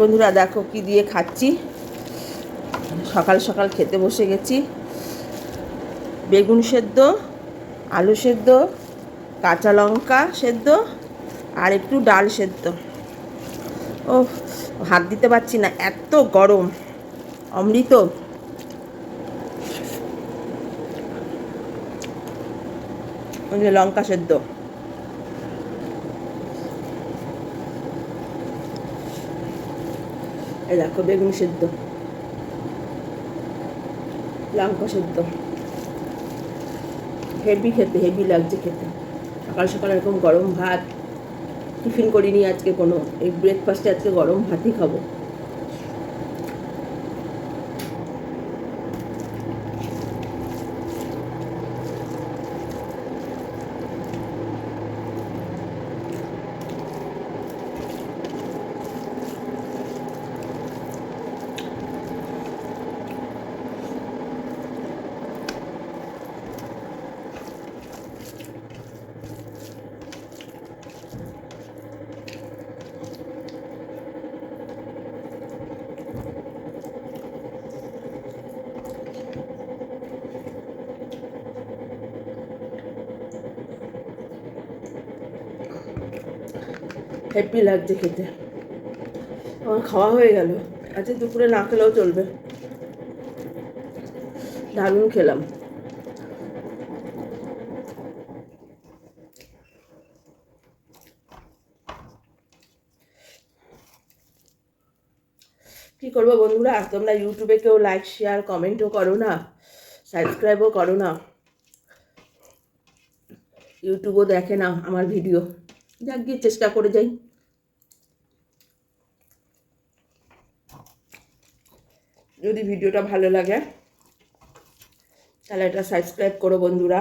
বন্ধুরা দেখো কি দিয়ে খাচ্ছি। সকাল সকাল খেতে বসে গেছি। বেগুন সেদ্ধ, আলু সেদ্ধ, কাঁচা লঙ্কা সেদ্ধ আর একটু ডাল সেদ্ধ। ও হাত দিতে পারছি না, এত গরম। অমৃত। ওই যে লঙ্কা সেদ্ধ। এই দেখো বেগুন সেদ্ধ, লঙ্কা সেদ্ধ। হেভি খেতে, হেভি লাগছে খেতে। সকাল সকাল এরকম গরম ভাত, টিফিন করিনি আজকে কোনো, এই ব্রেকফাস্টে আজকে গরম ভাতই খাবো। হ্যাপি লাগছে খেতে। আমার খাওয়া হয়ে গেল, আজকে দুপুরে না খেলেও চলবে। দারুণ খেলাম। কী করবো বন্ধুরা, তোমরা ইউটিউবে কেউ লাইক শেয়ার কমেন্টও করো না, সাবস্ক্রাইবও করো না, ইউটিউবও দেখে না আমার ভিডিও। যাক গিয়ে চেষ্টা করে যাই। যদি ভিডিওটা ভালো লাগে তাহলে এটা সাবস্ক্রাইব করো বন্ধুরা,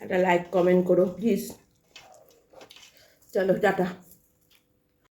একটা লাইক কমেন্ট করো প্লিজ। চলো টাটা।